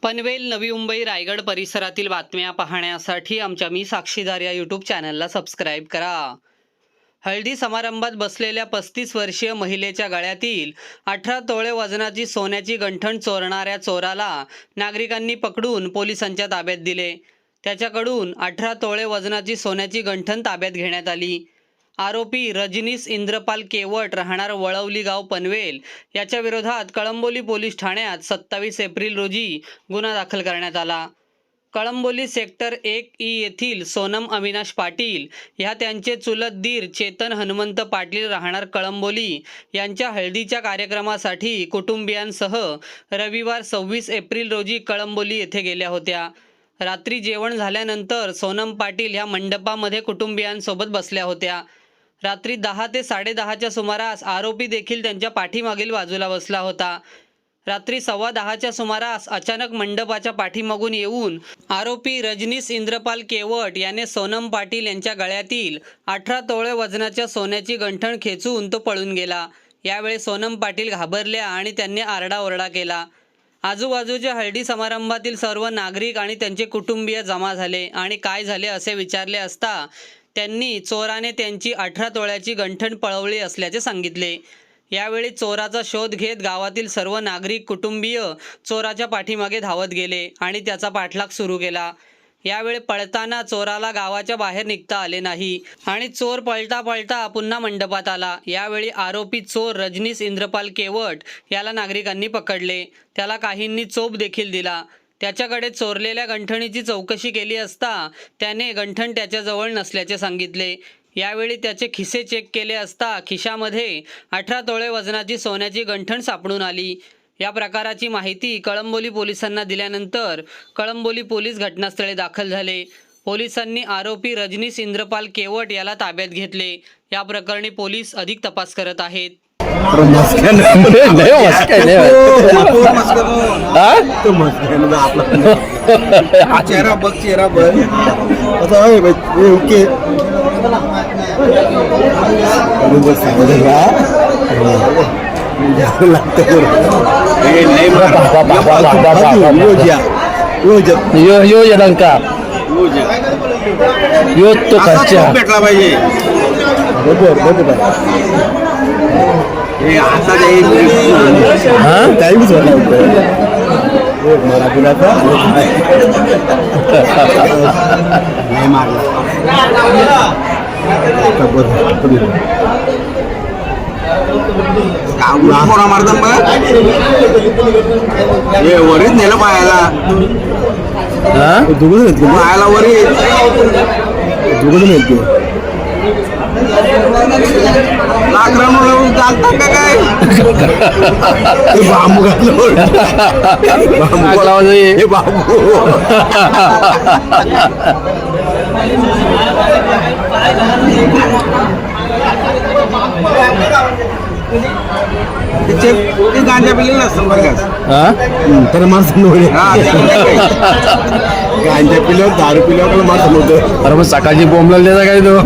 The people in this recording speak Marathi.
पनवेल, नवी मुंबई, रायगड परिसरातील बातम्या पाहण्यासाठी आमच्या मी साक्षीदार या यूट्यूब चॅनलला सबस्क्राईब करा। हळदी समारंभात बसलेल्या 35 वर्षीय महिलेच्या गळ्यातील 18 तोळे वजनाची सोन्याची गंठण चोरणाऱ्या चोराला नागरिकांनी पकडून पोलिसांच्या ताब्यात दिले। त्याच्याकडून 18 तोळे वजनाची सोन्याची गंठण ताब्यात घेण्यात आली। आरोपी रजनीश इंद्रपाल केवट राहणार वळवली गाव पनवेल याच्या विरोधात कळंबोली पोलीस ठाण्यात 27 एप्रिल रोजी गुन्हा दाखल करण्यात आला। कळंबोली सेक्टर 1 ई येथील सोनम अविनाश पाटील ह्या त्यांचे चुलत दीर चेतन हनुमंत पाटील राहणार कळंबोली यांच्या हळदीच्या कार्यक्रमासाठी कुटुंबियांसह रविवार 26 एप्रिल रोजी कळंबोली येथे गेल्या होत्या। रात्री जेवण झाल्यानंतर सोनम पाटील ह्या मंडपामध्ये कुटुंबियांसोबत बसल्या होत्या। रात्री 10 ते 10:30च्या सुमारास आरोपी देखील त्यांच्या पाठीमागील बाजूला बसला होता। रात्री 10:15च्या सुमारास अचानक मंडपाच्या पाठीमागून येऊन आरोपी रजनीश इंद्रपाल केवट याने सोनम पाटील यांच्या गळ्यातील 18 तोळे वजनाच्या सोन्याची गंठण खेचून तो पळून गेला। यावेळी सोनम पाटील घाबरल्या आणि त्यांनी आरडाओरडा केला। आजूबाजूच्या हळदी समारंभातील सर्व नागरिक आणि त्यांचे कुटुंबीय जमा झाले आणि काय झाले असे विचारले असता त्यांनी चोराने त्यांची 18 तोळ्याची गंठण पळवली असल्याचे सांगितले। यावेळी चोराचा शोध घेत गावातील सर्व नागरिक कुटुंबीय चोराच्या पाठीमागे धावत गेले आणि त्याचा पाठलाग सुरू केला। यावेळी पळताना चोराला गावाच्या बाहेर निघता आले नाही आणि चोर पळता पळता पुन्हा मंडपात आला। यावेळी आरोपी चोर रजनीश इंद्रपाल केवट याला नागरिकांनी पकडले। त्याला काहींनी चोप देखील दिला। त्याच्याकडे चोरलेल्या गंठणीची चौकशी केली असता त्याने गंठण त्याच्याजवळ नसल्याचे सांगितले। यावेळी त्याचे खिसे चेक केले असता खिशामध्ये 18 तोळे वजनाची सोन्याची गंठण सापडून आली। या प्रकाराची माहिती कळंबोली पोलिसांना दिल्यानंतर कळंबोली पोलीस घटनास्थळी दाखल झाले। पोलिसांनी आरोपी रजनीश इंद्रपाल केवट याला ताब्यात घेतले। या प्रकरणी पोलीस अधिक तपास करत आहेत। चेहरा बघ यो लंका यो तो खर्चा भेटला पाहिजे। मारतात वरीच नेलं पायाला पायाला वरी लाकडं चालतात का काय बांबू घातलं हे बांबू गांजा पिलेलं असतं बरं का तर माणसं गांजा पिल्यावर दारू पिल्यावर माणसं नव्हतं। अरे मग सकाळची बोंबला द्यायचा काय तो